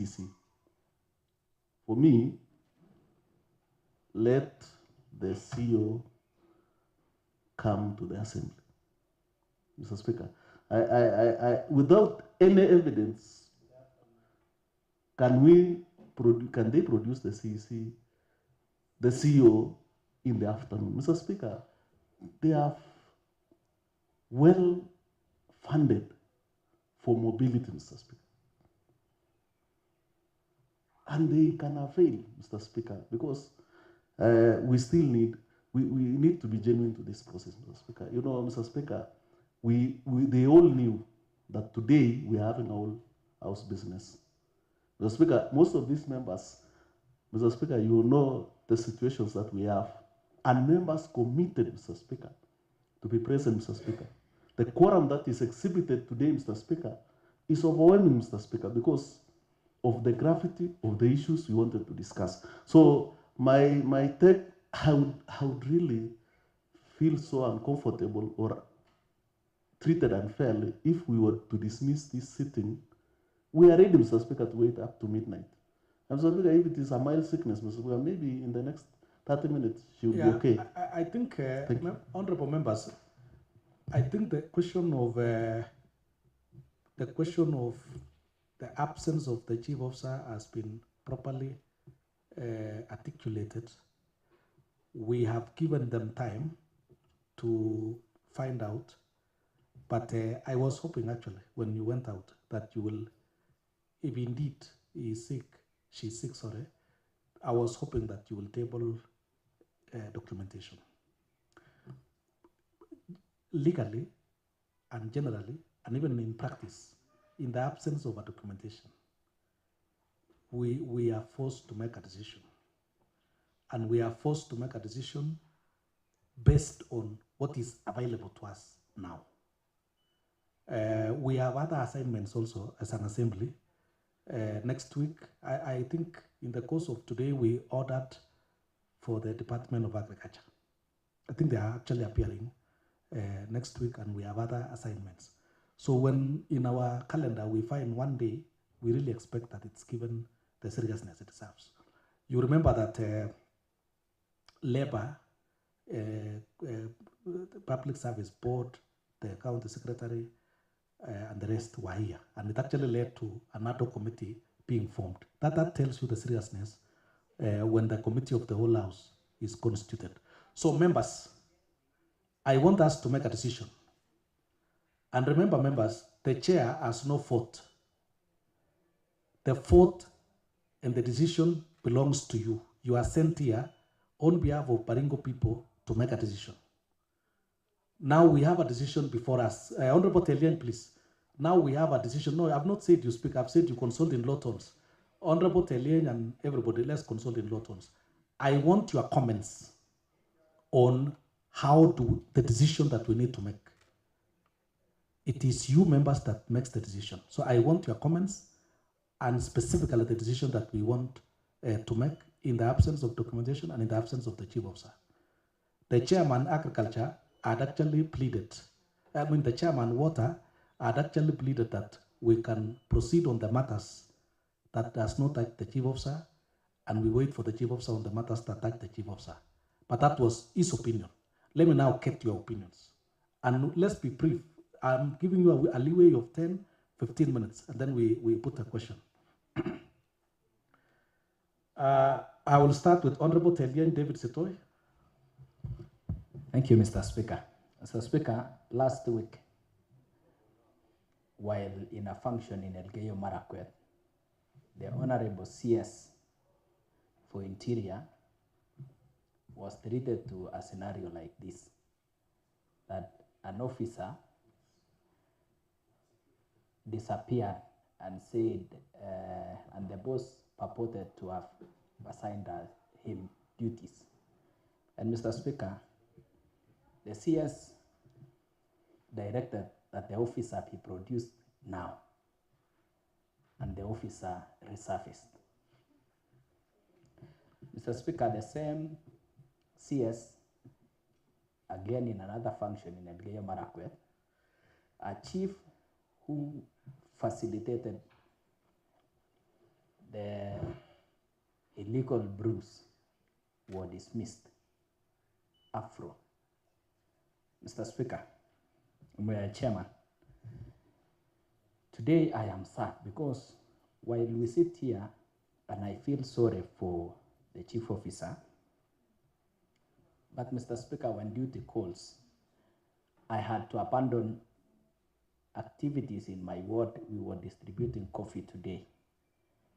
CEC. For me, let the CEO come to the assembly. Mr. Speaker, without any evidence, can they produce the CEC, the CEO in the afternoon? Mr. Speaker, they are well funded for mobility, Mr. Speaker. And they can avail, Mr. Speaker, because we still need, we need to be genuine to this process, Mr. Speaker. You know, Mr. Speaker, they all knew that today we are having our house business. Mr. Speaker, most of these members, Mr. Speaker, you know the situations that we have, and members committed, Mr. Speaker, to be present, Mr. Speaker. The quorum that is exhibited today, Mr. Speaker, is overwhelming, Mr. Speaker, because of the gravity of the issues we wanted to discuss. So my take, I would really feel so uncomfortable or treated unfairly if we were to dismiss this sitting. We are ready, Mr. Speaker, to wait up to midnight. And Mr. Speaker, if it is a mild sickness, Mr. Speaker, maybe in the next 30 minutes she will be okay. I think, honorable members, I think the question of the absence of the chief officer has been properly articulated. We have given them time to find out, but I was hoping actually when you went out that you will, if indeed he is sick, she's sick, sorry, I was hoping that you will table documentation. Legally and generally, and even in practice, in the absence of a documentation, we are forced to make a decision. And we are forced to make a decision based on what is available to us now. We have other assignments also as an assembly. Next week, I think in the course of today, we ordered for the Department of Agriculture. I think they are actually appearing next week, and we have other assignments. So when in our calendar we find one day, we really expect that it's given the seriousness it deserves. You remember that Labor, Public Service Board, the County Secretary, and the rest were here. And it actually led to another committee being formed. That tells you the seriousness when the Committee of the Whole House is constituted. So members, I want us to make a decision. And remember, members, the chair has no vote. The vote and the decision belongs to you. You are sent here on behalf of Baringo people to make a decision. Now we have a decision before us. Honorable Telian, please. Now we have a decision. No, I've not said you speak. I've said you consult in low tones. Honorable Telian and everybody, let's consult in low tones. I want your comments on how do the decision that we need to make. It is you members that makes the decision. So I want your comments and specifically the decision that we want to make in the absence of documentation and in the absence of the chief officer. The chairman agriculture had actually pleaded, the chairman water had actually pleaded that we can proceed on the matters that does not touch the chief officer, and we wait for the chief officer on the matters that touch the chief officer. But that was his opinion. Let me now get your opinions. And let's be brief. I'm giving you a leeway of 10, 15 minutes, and then we put a question. I will start with Honorable Telian David Sitoy. Thank you, Mr. Speaker. Mr. Speaker, last week, while in a function in Elgeyo Marakwet, the Honorable CS for Interior was treated to a scenario like this, that an officer disappeared and said, and the boss purported to have assigned him duties. And Mr. Speaker, the CS directed that the officer be produced now, and the officer resurfaced. Mr. Speaker, the same CS, again in another function in Elgeyo Marakwet, a chief who facilitated the illegal brews were dismissed. Afro. Mr. Speaker, Mr. Chairman, today I am sad because while we sit here and I feel sorry for the chief officer, but Mr. Speaker, when duty calls, I had to abandon activities in my ward. We were distributing coffee today.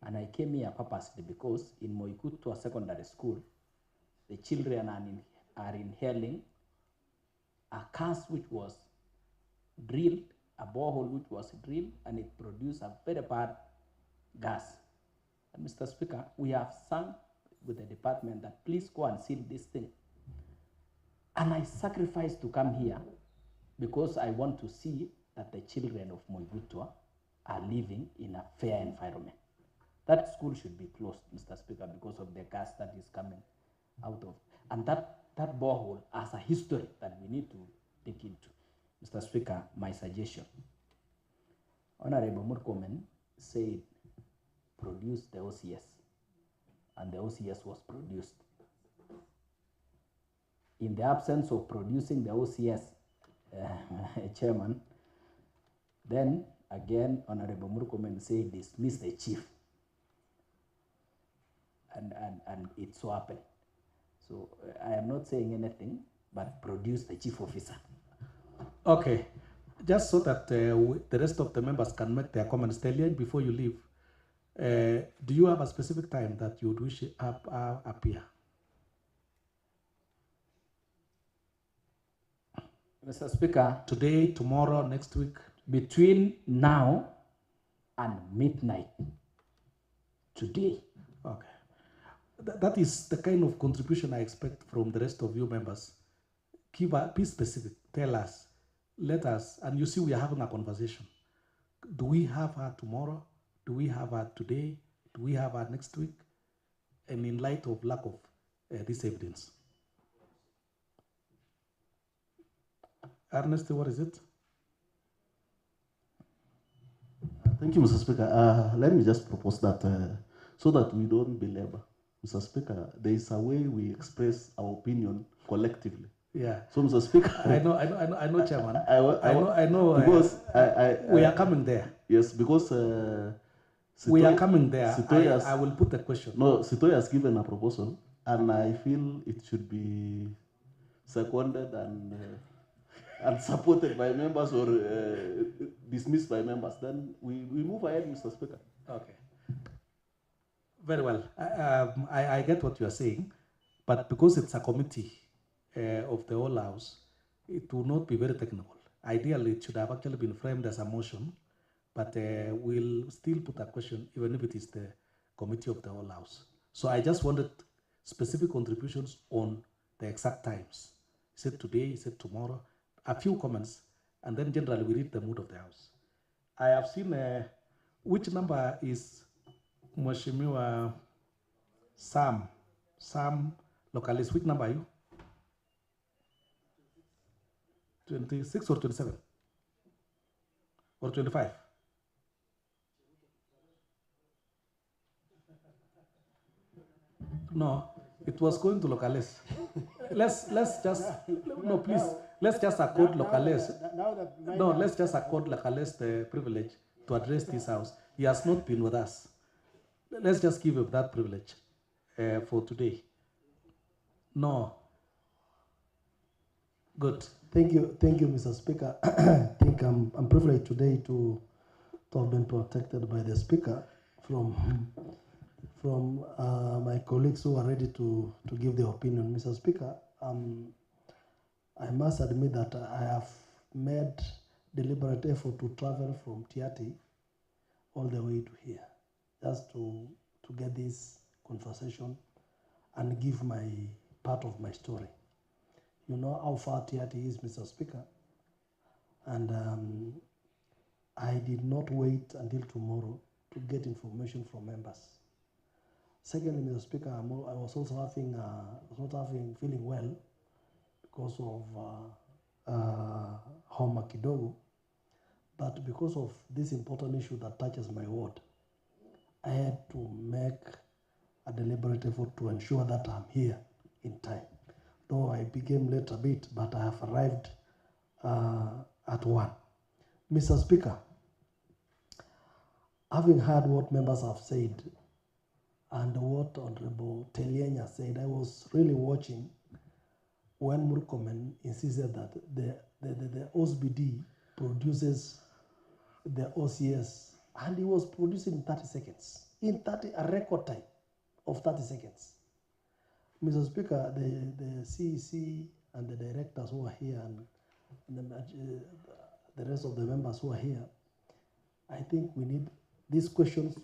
And I came here purposely because in Moikutua Secondary School, the children are inhaling a gas which was drilled, a borehole which was drilled, and it produced a very bad gas. And Mr. Speaker, we have sung with the department that please go and seal this thing. And I sacrificed to come here because I want to see that the children of Moigutua are living in a fair environment. That school should be closed, Mr. Speaker, because of the gas that is coming out of. And that borehole has a history that we need to dig into. Mr. Speaker, my suggestion. Honorable Murkomen said produce the OCS, and the OCS was produced. In the absence of producing the OCS, Chairman, then again, Honorable Murkomen said dismiss the chief. And it so happened. So I am not saying anything, but produce the chief officer. Okay, just so that the rest of the members can make their comments. Telian, before you leave, do you have a specific time that you would wish to appear? Mr. Speaker, today, tomorrow, next week? Between now and midnight today. Okay. That is the kind of contribution I expect from the rest of you members. Be specific, tell us, let us, and you see we are having a conversation. Do we have her tomorrow? Do we have her today? Do we have her next week? And in light of lack of this evidence. Ernest, what is it? Thank you, Mr. Speaker. Let me just propose that so that we don't belabor. Mr. Speaker, there is a way we express our opinion collectively. Yeah. So, Mr. Speaker, I know, Chairman. I know. Because we are coming there. Yes, because we are coming there. I will put the question. No, Sitoy has given a proposal, and I feel it should be seconded and supported by members or dismissed by members. Then we move ahead, Mr. Speaker. Okay. Very well. I get what you are saying, but because it's a committee of the whole house, it will not be very technical. Ideally, it should have actually been framed as a motion, but we'll still put a question, even if it is the committee of the whole house. So I just wanted specific contributions on the exact times. Is it today? Is it tomorrow? A few comments, and then generally we read the mood of the house. I have seen which number is Mheshimiwa Sam Localist. Which number are you? 26 or 27? Or 25? No, it was going to Localist. Let's just, no, please, let's just accord Localist. No, let's just accord Localist the privilege to address this house. He has not been with us. Let's just give him that privilege for today. No. Good. Thank you, Mr. Speaker. I think I'm privileged today to have been protected by the Speaker from my colleagues who are ready to give their opinion. Mr. Speaker, I must admit that I have made deliberate effort to travel from Tiati all the way to here, just to get this conversation and give my part of my story. You know how far Tiati is, Mr. Speaker, and I did not wait until tomorrow to get information from members. Secondly, Mr. Speaker, I was also feeling well because of homa kidogo, but because of this important issue that touches my ward, I had to make a deliberate effort to ensure that I'm here in time. Though I became late a bit, but I have arrived at 1. Mr. Speaker, having heard what members have said and what Honorable Telienya said, I was really watching when Murkomen insisted that the OSBD produces the OCS, and he was producing in 30 seconds, a record time of 30 seconds. Mr. Speaker, the CEC and the directors who are here and the rest of the members who are here, I think we need, these questions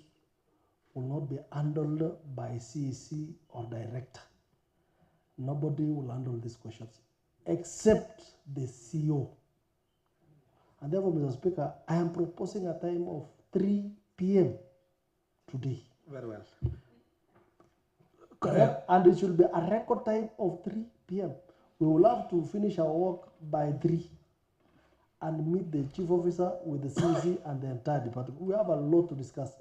will not be handled by CEC or director. Nobody will handle these questions except the CEO. And therefore, Mr. Speaker, I am proposing a time of 3 p.m. today. Very well. And it should be a record time of 3 p.m. We will have to finish our work by 3 and meet the chief officer with the CC and the entire department. We have a lot to discuss.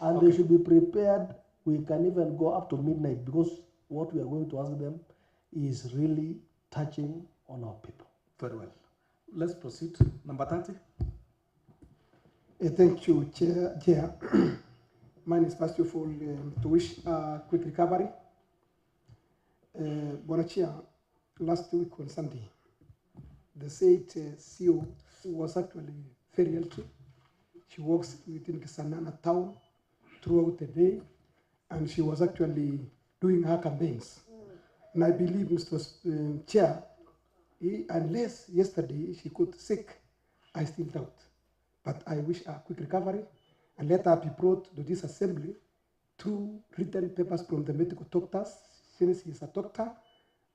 And they should be prepared. We can even go up to midnight because what we are going to ask them is really touching on our people. Very well. Let's proceed. Number 30. Thank you, Chair. Mine is first of all to wish a quick recovery. Bona Chair, last week on Sunday, the said CEO was actually very healthy. She works within Kisanana town throughout the day, and she was actually doing her campaigns. And I believe, Mr. Chair, unless yesterday she could sick, I still doubt. But I wish her a quick recovery, and let her be brought to this assembly through written papers from the medical doctors, since he is a doctor,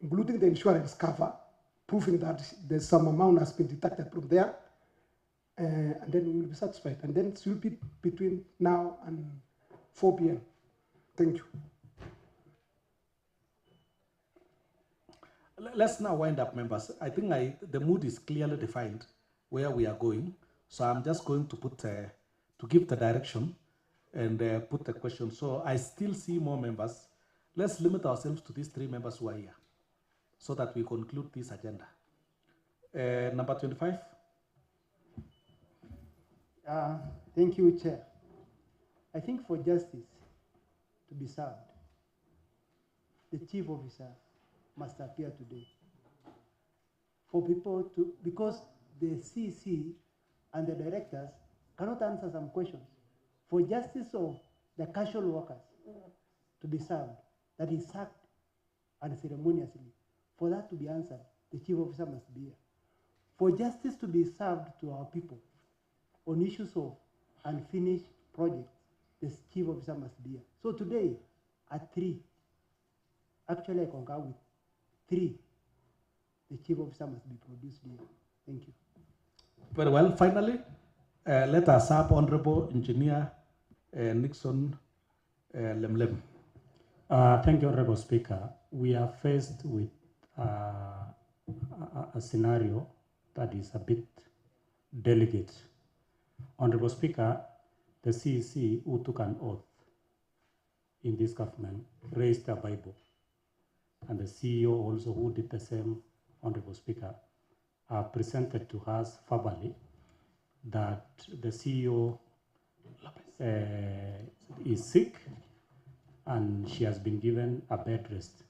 including the insurance cover, proving that there's some amount has been deducted from there, and then we will be satisfied. And then it will be between now and 4 p.m. Thank you. Let's now wind up, members. I think the mood is clearly defined where we are going. So I'm just going to put to give the direction and put the question. So I still see more members. Let's limit ourselves to these 3 members who are here so that we conclude this agenda. Number 25. Thank you, Chair. I think for justice to be served, the chief officer must appear today. For people to, because the CC and the directors cannot answer some questions. For justice of the casual workers to be served, that is sacked unceremoniously, for that to be answered, the chief officer must be here. For justice to be served to our people on issues of unfinished projects, the chief officer must be here. So today, at 3, actually I concur with 3, the chief officer must be produced here. Thank you. Very well. Finally, let us have Honorable Engineer Nixon Lemlem. Thank you, Honorable Speaker. We are faced with a scenario that is a bit delicate. Honorable Speaker, the CEC who took an oath in this government raised a Bible, and the CEO also who did the same, Honorable Speaker, presented to us verbally that the CEO is sick and she has been given a bed rest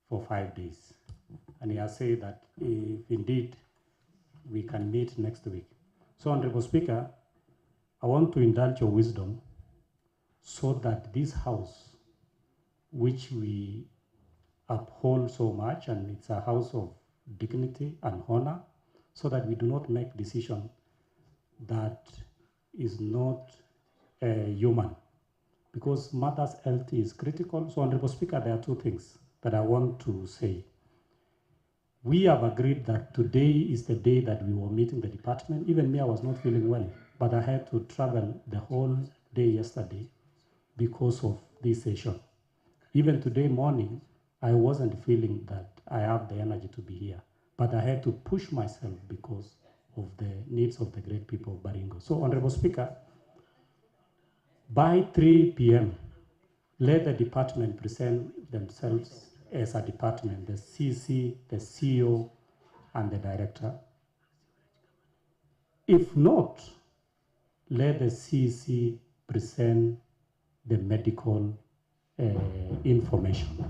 for 5 days. And he has said that if indeed we can meet next week. So, Honorable Speaker, I want to indulge your wisdom so that this house, which we uphold so much, and it's a house of dignity and honor, so that we do not make decision that is not human, because mother's health is critical. So, Honorable Speaker, there are 2 things that I want to say. We have agreed that today is the day that we were meeting the department. Even me, I was not feeling well, but I had to travel the whole day yesterday because of this session. Even today morning, I wasn't feeling that I have the energy to be here, but I had to push myself because of the needs of the great people of Baringo. So, Honorable Speaker, By 3 p.m., let the department present themselves as a department, the CC, the CEO, and the director. If not, let the CC present the medical information.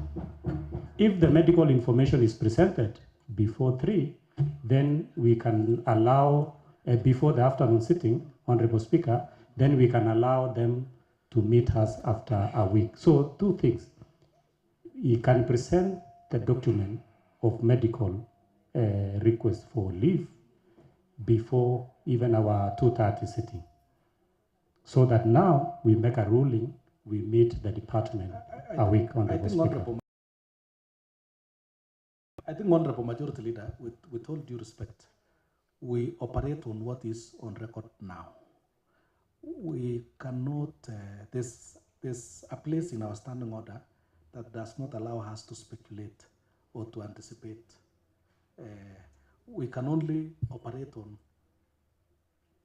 If the medical information is presented before 3, then we can allow, before the afternoon sitting, Honorable Speaker, then we can allow them to meet us after a week. So 2 things. You can present the document of medical request for leave before even our 2:30 sitting. So that now we make a ruling, we meet the department a week, Honorable Speaker. I think, Honorable Majority Leader, with all due respect, we operate on what is on record now. We cannot, there's a place in our standing order that does not allow us to speculate or to anticipate. We can only operate on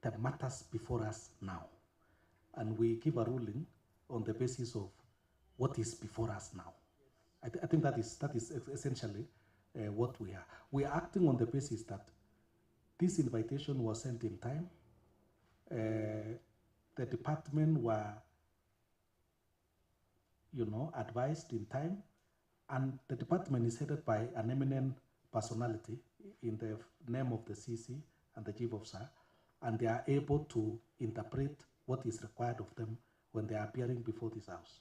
the matters before us now. And we give a ruling on the basis of what is before us now. I think that is essentially what we are. We are acting on the basis that this invitation was sent in time. The department were, advised in time, and the department is headed by an eminent personality in the name of the CC and the chief officer, and they are able to interpret what is required of them when they are appearing before this house.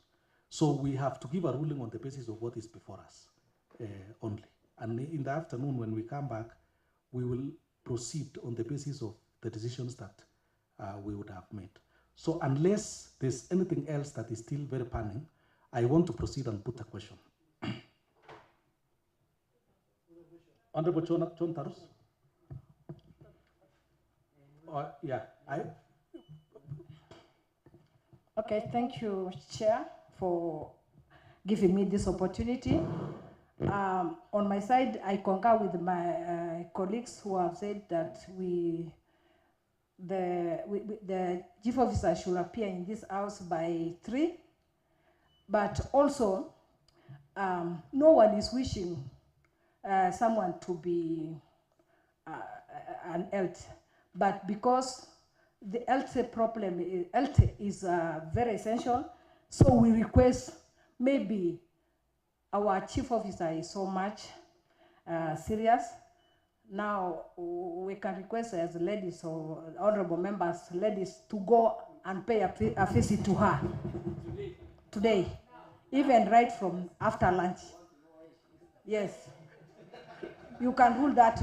So we have to give a ruling on the basis of what is before us only. And in the afternoon, when we come back, we will proceed on the basis of the decisions that we would have made. So unless there's anything else that is still very pending, I want to proceed and put a question. Honorable John Tarus? Yeah, Okay, thank you, Chair, for giving me this opportunity. On my side, I concur with my colleagues who have said that the chief officer should appear in this house by 3, but also no one is wishing someone to be an health, but because the health problem is very essential, so we request maybe our chief officer is so much serious. Now we can request as ladies or honorable members, ladies, to go and pay a visit to her today, even right from after lunch. Yes. You can rule that,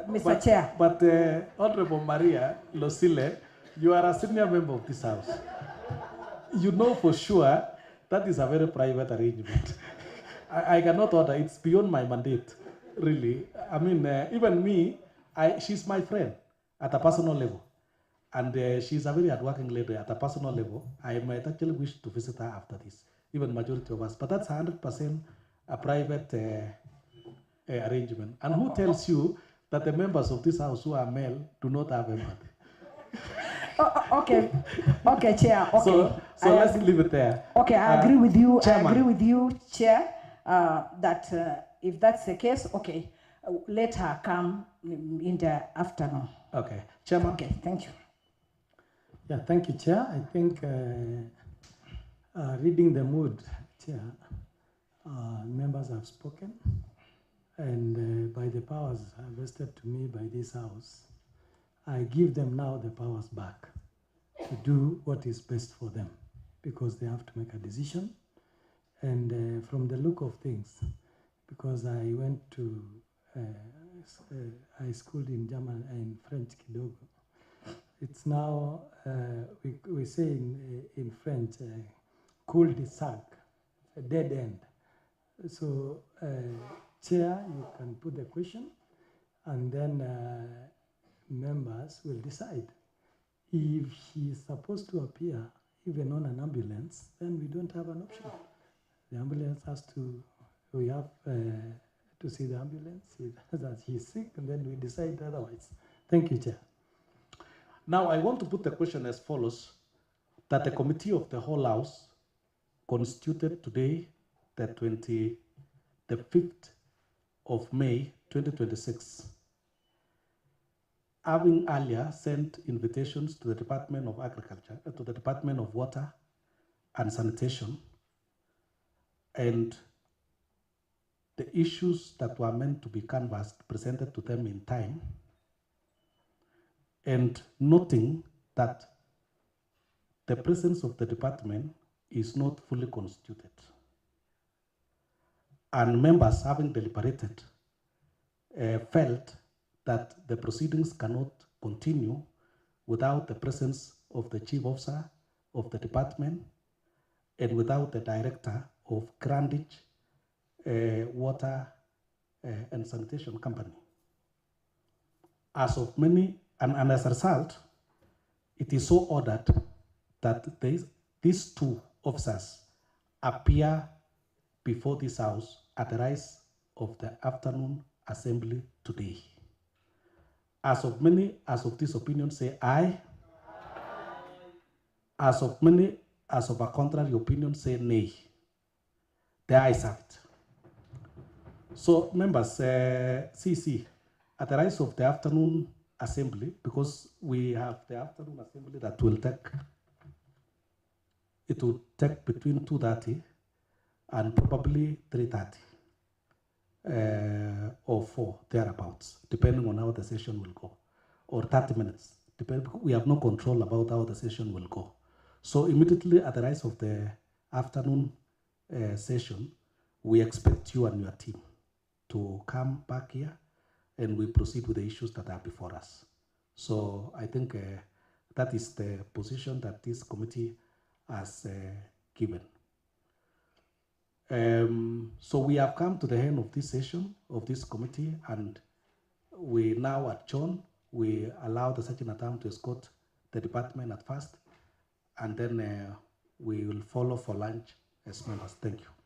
Mr. Chair. But Honorable Maria Losile, you are a senior member of this house. You know for sure that is a very private arrangement. I cannot order, it's beyond my mandate, really. I mean, even me, she's my friend at a personal level. And she's a very hardworking lady at a personal level. I might actually wish to visit her after this, even majority of us. But that's 100% a private arrangement. And who tells you that the members of this house who are male do not have empathy? Okay, Chair. Okay. So let's leave it there. Okay, I agree with you. Chairman. I agree with you, Chair, that if that's the case, okay, let her come in the afternoon. Okay, Chairman. Okay, thank you. Yeah, thank you, Chair. I think reading the mood, Chair, members have spoken, and by the powers vested to me by this House, I give them now the powers back to do what is best for them, because they have to make a decision. And from the look of things, because I went to, I schooled in German and French kidogo. It's now, we say in French, cul-de-sac, a dead end. So, Chair, you can put the question, and then members will decide. If he is supposed to appear even on an ambulance, then we don't have an option. The ambulance has to, we have to see the ambulance, see that he's sick, and then we decide otherwise. Thank you, Chair. Now, I want to put the question as follows. that the committee of the whole house constituted today, the 5th of May 2026, having earlier sent invitations to the Department of Agriculture, to the Department of Water and Sanitation, and the issues that were meant to be canvassed presented to them in time, and noting that the presence of the department is not fully constituted. And members, having deliberated, felt that the proceedings cannot continue without the presence of the chief officer of the department and without the director of Grandage Water and Sanitation Company. As of many, and as a result, it is so ordered that these two officers appear before this house at the rise of the afternoon assembly today. As of many, as of this opinion, say aye. As of many, as of a contrary opinion, say nay. The ayes have it. So members, CC, at the rise of the afternoon assembly, because we have the afternoon assembly that will take, it will take between 2:30 and probably 3:30 or 4, thereabouts, depending on how the session will go, or 30 minutes. We have no control about how the session will go. So immediately at the rise of the afternoon session, we expect you and your team to come back here and we proceed with the issues that are before us. So I think that is the position that this committee has given. So we have come to the end of this session of this committee, and we now adjourn. We allow the Sergeant at Arms to escort the department at first, and then we will follow for lunch as members. Thank you.